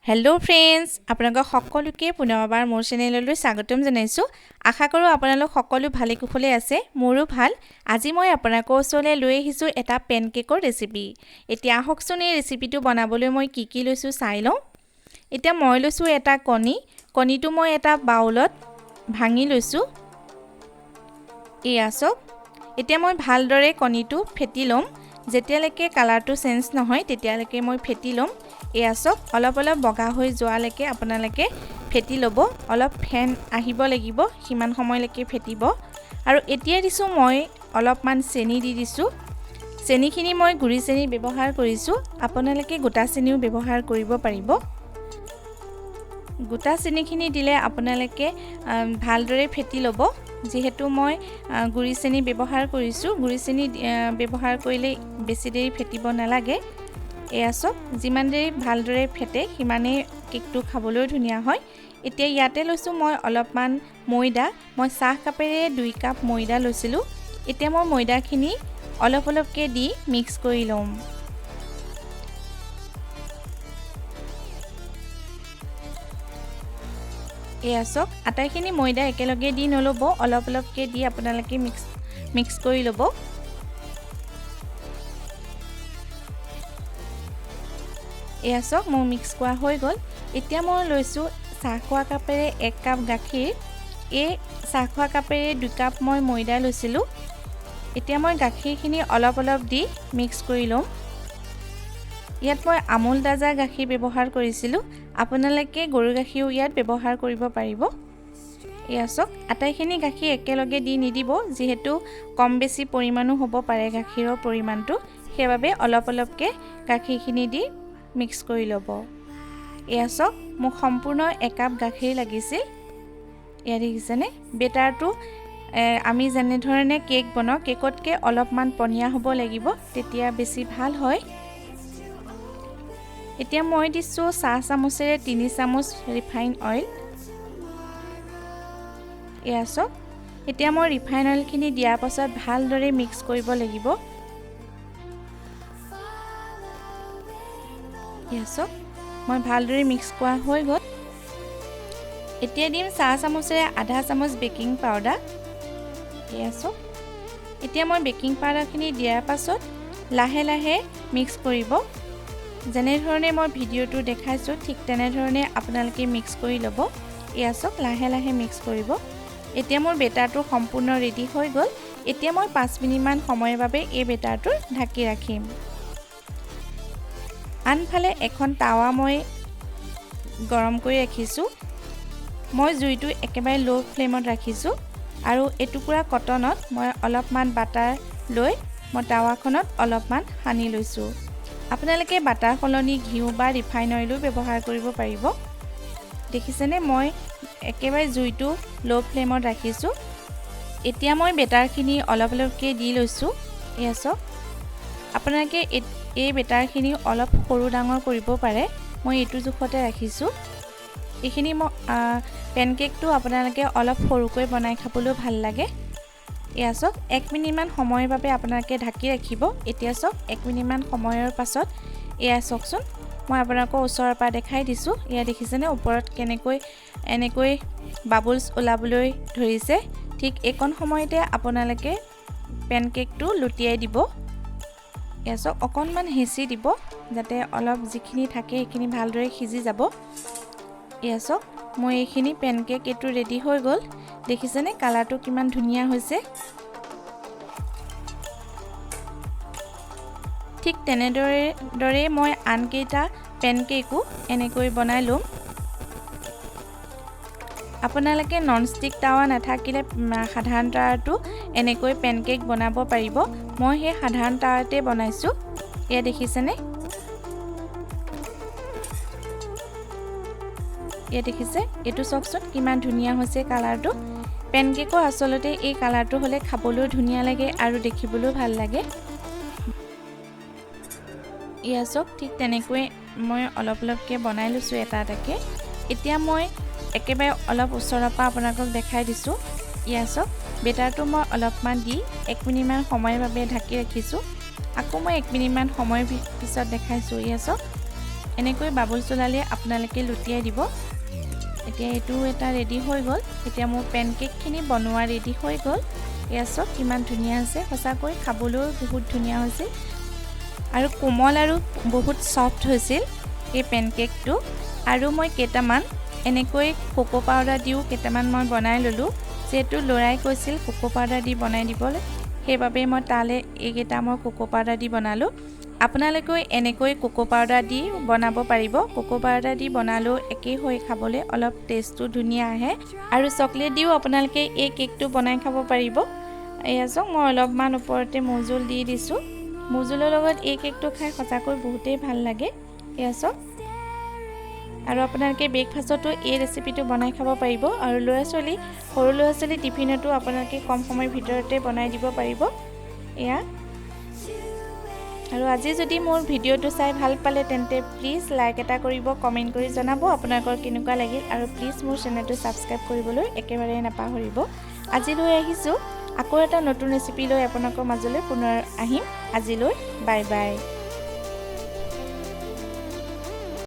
Hello' friends, আপোনালোক সকলোকে পুনৰবাৰ মোৰ চেনেললৈ স্বাগতম জনাইছোঁ। আশা কৰোঁ আপোনালোক সকলো ভালে কুশলে আছে। মোৰো ভাল। আজি মই আপোনালোকৰ ওচৰলৈ লৈ আহিছোঁ এটা পেনকেকৰ ৰেচিপি। এতিয়া আহকচোন এই ৰেচিপিটো বনাবলৈ মই কি লৈছোঁ চাই লওঁ। এতিয়া মই লৈছোঁ এটা কণী। কণীটো মই এটা বাউলত ভাঙি লৈছোঁ। এয়া চাওক। এতিয়া মই ভালদৰে কণীটো ফেটি ল'ম। যেতিয়ালৈকে কালাৰটো চেঞ্জ নহয় তেতিয়ালৈকে মই ফেটি ল'ম। এয়া চাওক, অলপ বগা হৈ যোৱালৈকে আপোনালোকে ফেটি ল'ব। অলপ ফেন আহিব লাগিব, সিমান সময়লৈকে ফেটিব। আৰু এতিয়া দিছোঁ মই অলপমান চেনি দি দিছোঁ। চেনিখিনি মই গুড়ি চেনি ব্যৱহাৰ কৰিছোঁ। আপোনালোকে গোটা চেনিও ব্যৱহাৰ কৰিব পাৰিব। গোটা চেনিখিনি দিলে আপোনালোকে ভালদৰে ফেটি ল'ব। যিহেতু মই গুড়ি চেনি ব্যৱহাৰ কৰিছোঁ, গুড়ি চেনি ব্যৱহাৰ কৰিলে বেছি দেৰি ফেটিব নালাগে। এয়া চাওক, যিমান দেৰি ভালদৰে ফেটে সিমানেই কেকটো খাবলৈ ধুনীয়া হয়। এতিয়া ইয়াতে লৈছোঁ মই অলপমান ময়দা। মই চাহ কাপেৰে 2 কাপ ময়দা লৈছিলোঁ। এতিয়া মই ময়দাখিনি অলপকৈ দি মিক্স কৰি ল'ম। এয়া চাওক, আটাইখিনি ময়দা একেলগে দি নল'ব, অলপকৈ দি আপোনালোকে মিক্স কৰি ল'ব। এয়া চাওক, মোৰ মিক্স কৰা হৈ গ'ল। এতিয়া মই লৈছোঁ চাহ খোৱা কাপেৰে 1 কাপ গাখীৰ। এই চাহ খোৱা কাপেৰে 2 কাপ মই ময়দা লৈছিলোঁ। এতিয়া মই গাখীৰখিনি অলপ দি মিক্স কৰি ল'ম। ইয়াত মই আমুল তাজা গাখীৰ ব্যৱহাৰ কৰিছিলোঁ। আপোনালোকে গৰু গাখীৰো ইয়াত ব্যৱহাৰ কৰিব পাৰিব। এয়া চাওক, আটাইখিনি গাখীৰ একেলগে দি নিদিব, যিহেতু কম বেছি পৰিমাণো হ'ব পাৰে গাখীৰৰ পৰিমাণটো। সেইবাবে অলপকৈ গাখীৰখিনি দি মিক্স কৰি ল'ব। এয়া চাওক, মোক সম্পূৰ্ণ 1 কাপ গাখীৰ লাগিছিল। এয়া দেখিছেনে? বেটাৰটো আমি যেনেধৰণে কেক বনাওঁ, কেকতকৈ অলপমান পনীয়া হ'ব লাগিব, তেতিয়া বেছি ভাল হয়। এতিয়া মই দিছোঁ চাহ চামুচেৰে 3 চামুচ ৰিফাইন অইল। এয়া চাওক, এতিয়া মই ৰিফাইন অইলখিনি দিয়াৰ পাছত ভালদৰে মিক্স কৰিব লাগিব। এয়া চাওক, মই ভালদৰে মিক্স কৰা হৈ গ'ল। এতিয়া দিম চাহ চামুচেৰে আধা চামুচ বেকিং পাউডাৰ। এয়া চাওক, এতিয়া মই বেকিং পাউডাৰখিনি দিয়াৰ পাছত লাহে মিক্স কৰিব। যেনেধৰণে মই ভিডিঅ'টো দেখাইছোঁ ঠিক তেনেধৰণে আপোনালোকে মিক্স কৰি ল'ব। এয়া চাওক, লাহে মিক্স কৰিব। এতিয়া মোৰ বেটাৰটো সম্পূৰ্ণ ৰেডি হৈ গ'ল। এতিয়া মই 5 মিনিটমান সময়ৰ বাবে এই বেটাৰটো ঢাকি ৰাখিম। আনফালে এখন টাৱা মই গৰম কৰি ৰাখিছোঁ। মই জুইটো একেবাৰে ল' ফ্লেমত ৰাখিছোঁ। আৰু এটুকুৰা কটনত মই অলপমান বাটাৰ লৈ মই টাৱাখনত অলপমান সানি লৈছোঁ। আপোনালোকে বাটাৰ সলনি ঘিউ বা ৰিফাইন অইলো ব্যৱহাৰ কৰিব পাৰিব। দেখিছেনে, মই একেবাৰে জুইটো ল' ফ্লেমত ৰাখিছোঁ। এতিয়া মই বেটাৰখিনি অলপকৈ দি লৈছোঁ। এয়া চাওক, আপোনালোকে এই বেটাৰখিনি অলপ সৰু ডাঙৰ কৰিব পাৰে। মই এইটো জোখতে ৰাখিছোঁ। এইখিনি পেনকেকটো আপোনালোকে অলপ সৰুকৈ বনাই খাবলৈও ভাল লাগে। এয়া চাওক, 1 মিনিটমান সময়ৰ বাবে আপোনালোকে ঢাকি ৰাখিব। এতিয়া চাওক, 1 মিনিটমান সময়ৰ পাছত এয়া চাওকচোন, মই আপোনালোকৰ ওচৰৰ পৰা দেখাই দিছোঁ। এয়া দেখিছেনে, ওপৰত এনেকৈ বাবলছ ওলাবলৈ ধৰিছে। ঠিক এইকণ সময়তে আপোনালোকে পেনকেকটো লুটিয়াই দিব। এয়া চাওক, অকণমান হেঁচি দিব, যাতে অলপ যিখিনি থাকে সেইখিনি ভালদৰে সিজি যাব। এয়া চাওক, মই এইখিনি পেনকেক এইটো ৰেডি হৈ গ'ল। দেখিছেনে কালাৰটো কিমান ধুনীয়া হৈছে। ঠিক তেনেদৰে মই আনকেইটা পেনকেকো এনেকৈ বনাই ল'ম। আপোনালোকে ননষ্টিক টাৱা নাথাকিলে সাধাৰণ টাৱাটো এনেকৈ পেনকেক বনাব পাৰিব। মই সেই সাধাৰণ টাৱাতে বনাইছোঁ। এয়া দেখিছেনে? এয়া দেখিছে, এইটো চাওকচোন কিমান ধুনীয়া হৈছে কালাৰটো। পেনকেকৰ আচলতে এই কালাৰটো হ'লে খাবলৈও ধুনীয়া লাগে আৰু দেখিবলৈও ভাল লাগে। এয়া চাওক, ঠিক তেনেকৈ মই অলপকৈ বনাই লৈছোঁ এটা এটাকৈ। এতিয়া মই একেবাৰে অলপ ওচৰৰ পৰা আপোনালোকক দেখাই দিছোঁ। এয়া চাওক, বেটাৰটো মই অলপমান দি 1 মিনিটমান সময়ৰ বাবে ঢাকি ৰাখিছোঁ। আকৌ মই 1 মিনিটমান সময়ৰ পিছত দেখাইছোঁ। এয়া চাওক, এনেকৈ বাবলছ ওলালে আপোনালোকে লুটিয়াই দিব। এতিয়া এইটো এটা ৰেডি হৈ গ'ল। এতিয়া মোৰ পেনকেকখিনি বনোৱা ৰেডি হৈ গ'ল। এয়া চাওক কিমান ধুনীয়া আছে, সঁচাকৈ খাবলৈও বহুত ধুনীয়া হৈছিল আৰু কোমল আৰু বহুত সফ্ট হৈছিল এই পেনকেকটো। আৰু মই কেইটামান এনেকৈ কোকো পাউডাৰ দিও কেইটামান মই বনাই ল'লোঁ। যেহেতু ল'ৰাই কৈছিল কোকো পাউডাৰ দি বনাই দিবলৈ, সেইবাবে মই তালে এইকেইটা মই কোকো পাউডাৰ দি বনালোঁ। আপোনালোকেও এনেকৈ কোকো পাউডাৰ দি বনাব পাৰিব। কোকো পাউডাৰ দি বনালেও একেই হৈ খাবলৈ অলপ টেষ্টটো ধুনীয়া আহে। আৰু চকলেট দিও আপোনালোকে এই কেকটো বনাই খাব পাৰিব। এয়া চাওক মই অলপমান ওপৰতে মৌজোল দি দিছোঁ। মৌজোলৰ লগত এই কেকটো খাই সঁচাকৈ বহুতেই ভাল লাগে। এয়া চাওক। আৰু আপোনালোকে ব্ৰেকফাষ্টতো এই ৰেচিপিটো বনাই খাব পাৰিব। আৰু সৰু ল'ৰা ছোৱালী টিফিনতো আপোনালোকে কম সময়ৰ ভিতৰতে বনাই দিব পাৰিব। এয়া আৰু আজি যদি মোৰ ভিডিঅ'টো চাই ভাল পালে তেন্তে প্লিজ লাইক এটা কৰিব, কমেণ্ট কৰি জনাব আপোনালোকৰ কেনেকুৱা লাগিল। আৰু প্লিজ মোৰ চেনেলটো ছাবস্ক্ৰাইব কৰিবলৈ একেবাৰে নাপাহৰিব। আজিলৈ আহিছোঁ, আকৌ এটা নতুন ৰেচিপি লৈ আপোনালোকৰ মাজলৈ পুনৰ আহিম। আজিলৈ বাই বাই।